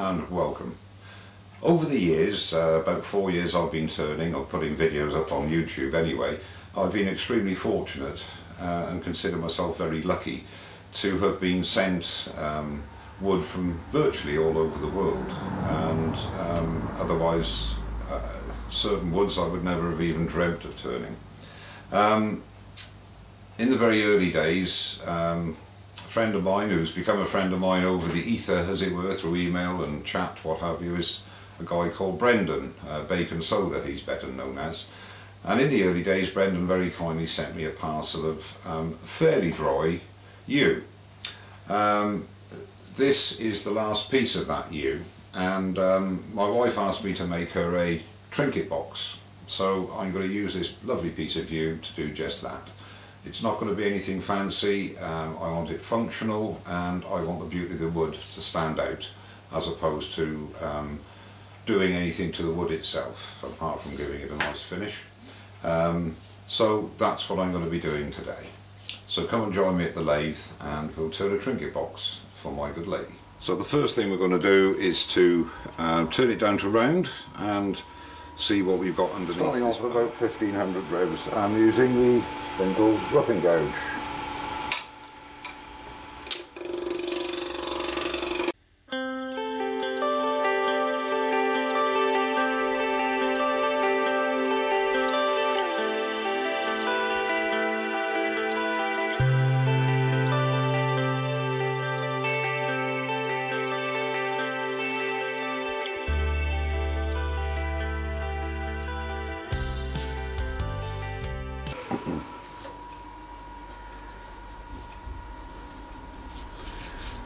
and welcome. Over the years, about 4 years I've been turning or putting videos up on YouTube anyway, I've been extremely fortunate and consider myself very lucky to have been sent wood from virtually all over the world, and otherwise certain woods I would never have even dreamt of turning. In the very early days, a friend of mine who's become a friend of mine over the ether, as it were, through email and chat, what have you, is a guy called Brendan, Bacon Soda he's better known as. And in the early days, Brendan very kindly sent me a parcel of fairly dry yew. This is the last piece of that yew, and my wife asked me to make her a trinket box, so I'm going to use this lovely piece of yew to do just that. It's not going to be anything fancy. I want it functional, and I want the beauty of the wood to stand out, as opposed to doing anything to the wood itself, apart from giving it a nice finish. So that's what I'm going to be doing today. So come and join me at the lathe and we'll turn a trinket box for my good lady. So the first thing we're going to do is to turn it down to round and see what we've got underneath. Starting off at about 1500 revs, I'm using the spindle roughing gouge.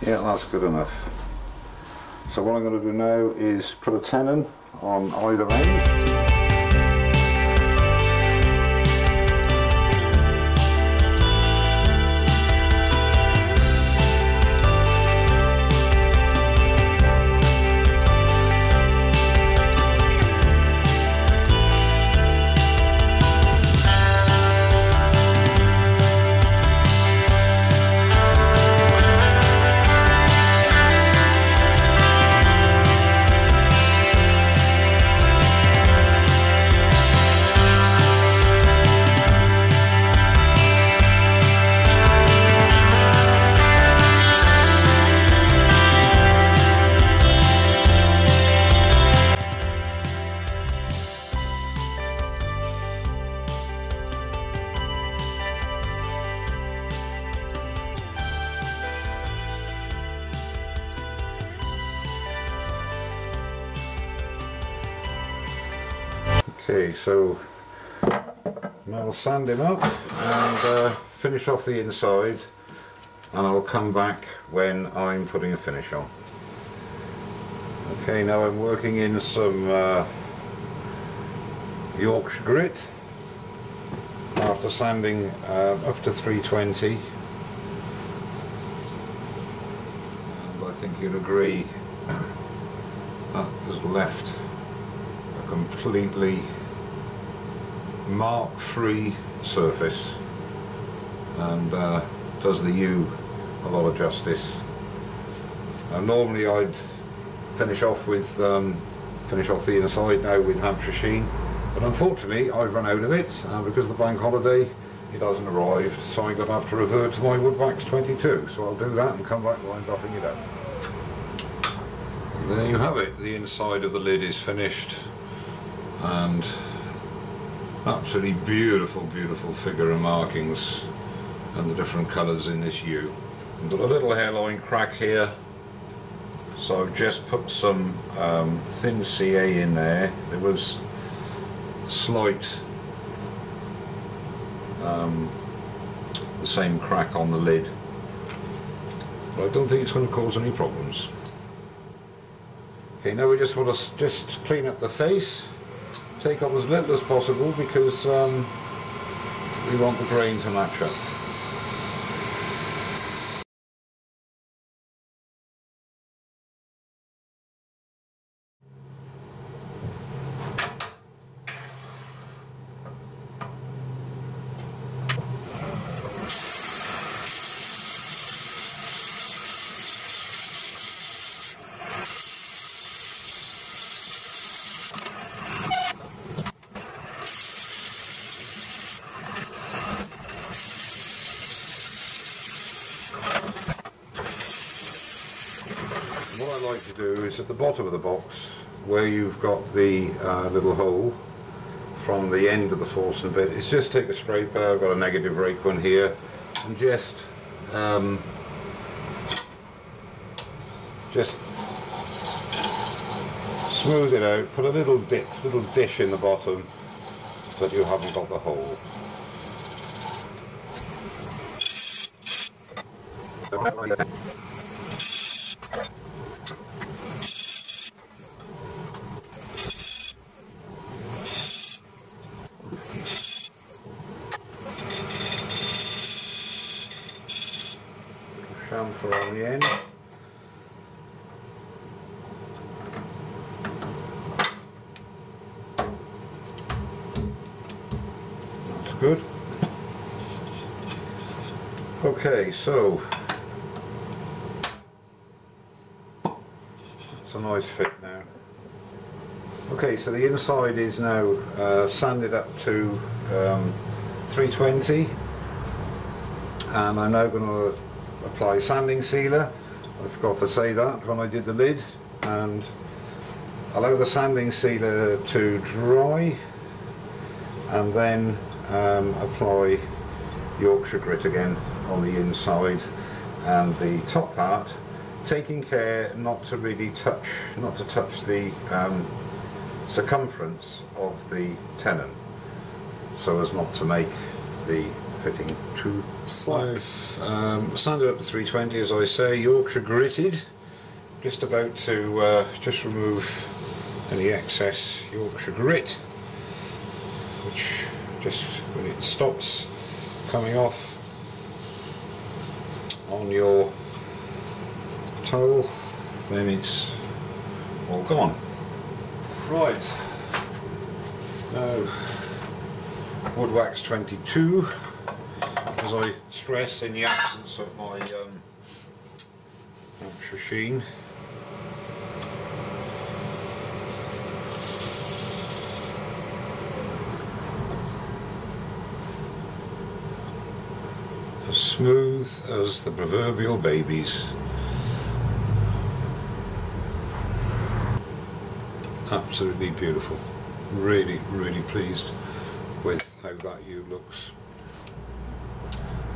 Yeah, that's good enough. So what I'm going to do now is put a tenon on either end. Okay, so now I'll sand him up and finish off the inside, and I'll come back when I'm putting a finish on. Okay, now I'm working in some Yorkshire grit after sanding up to 320, and I think you'll agree that has left a completely mark-free surface and does the yew a lot of justice. Normally I'd finish off the inside now with Hampshire sheen, but unfortunately I've run out of it, and because of the bank holiday it hasn't arrived, so I'm going to have to revert to my Woodwax 22. So I'll do that and come back while I'm buffing it up. And there you have it. The inside of the lid is finished, and absolutely beautiful, beautiful figure and markings and the different colours in this yew. I've got a little hairline crack here, so I've just put some thin CA in there. There was a slight the same crack on the lid, but I don't think it's going to cause any problems. Okay, now we just want to clean up the face. Take off as little as possible because we want the grain to match up. I like to do is at the bottom of the box, where you've got the little hole from the end of the Forstner bit, is just take a scraper. I've got a negative rake one here, and just smooth it out. Put a little dish in the bottom, so that you haven't got the hole. Chamfer on the end. That's good. Okay, so it's a nice fit now. Okay, so the inside is now sanded up to 320, and I'm now going to apply sanding sealer. I forgot to say that when I did the lid, and allow the sanding sealer to dry, and then apply Yorkshire grit again on the inside and the top part, taking care not to touch the circumference of the tenon, so as not to make the fitting too slack. Sanded up to 320, as I say, Yorkshire gritted, just about to just remove any excess Yorkshire grit, which just when it stops coming off on your towel, then it's all gone. Right, now wood wax 22, as I stress, in the absence of my extra sheen. As smooth as the proverbial babies. Absolutely beautiful. Really, really pleased with how that yew looks.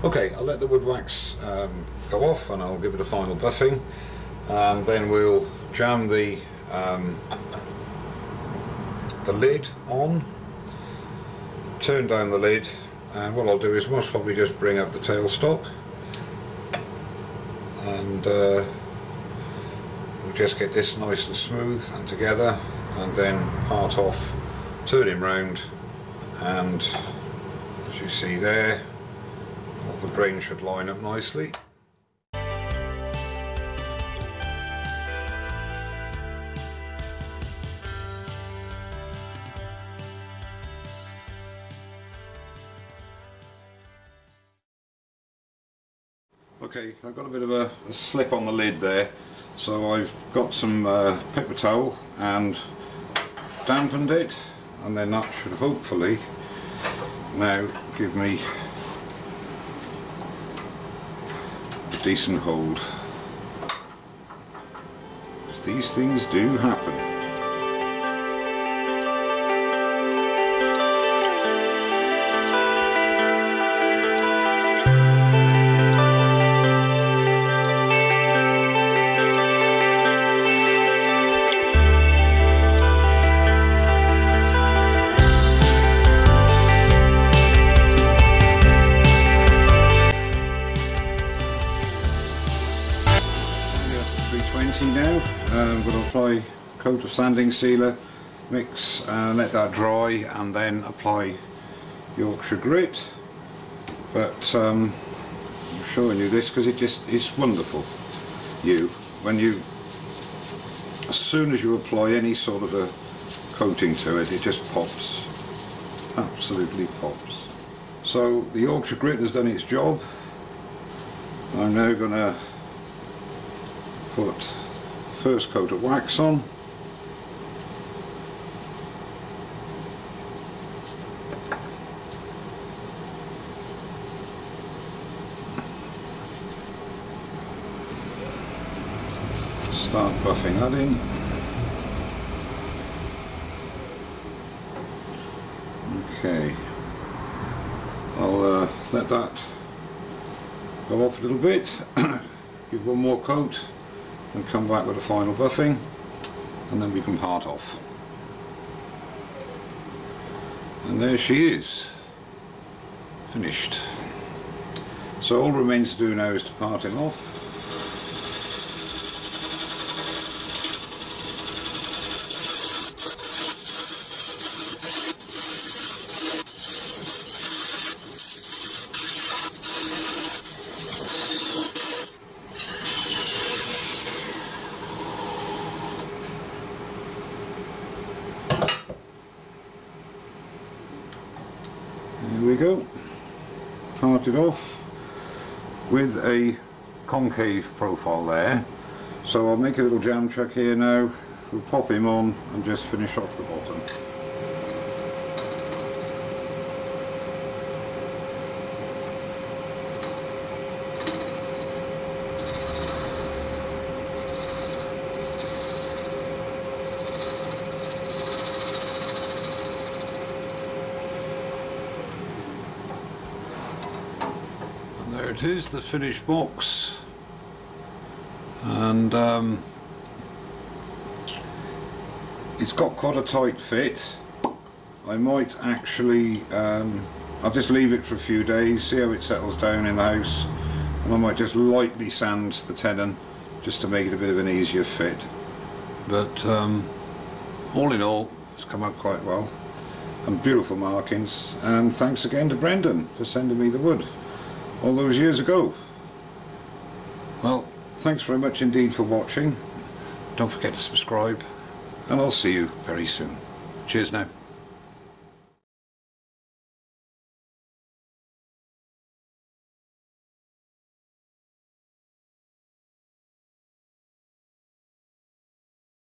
Okay, I'll let the wood wax go off, and I'll give it a final buffing, and then we'll jam the lid on, turn down the lid, and what I'll do is most probably just bring up the tailstock, and we'll just get this nice and smooth and together, and then part off, turn him round, and as you see there, all the grain should line up nicely. Okay, I've got a bit of a slip on the lid there, so I've got some paper towel and dampened it, and then that should hopefully now give me a decent hold, because these things do happen. Now I'm going to apply a coat of sanding sealer, mix and let that dry, and then apply Yorkshire grit. But I'm showing you this because it just is wonderful. When you, as soon as you apply any sort of a coating to it, it just pops, absolutely pops. So the Yorkshire grit has done its job. I'm now going to put first coat of wax on, start buffing that in. Okay, I'll let that go off a little bit, give one more coat and come back with the final buffing, and then we can part off. And there she is, finished. So all remains to do now is to part him off. There we go, parted off with a concave profile there. So I'll make a little jam chuck here now, we'll pop him on and just finish off the bottom. There it is, the finished box, and it's got quite a tight fit. I might actually, I'll just leave it for a few days, see how it settles down in the house, and I might just lightly sand the tenon just to make it a bit of an easier fit. But all in all, it's come out quite well, and beautiful markings, and thanks again to Brendan for sending me the wood all those years ago. Well, thanks very much indeed for watching. Don't forget to subscribe, and I'll see you very soon. Cheers now.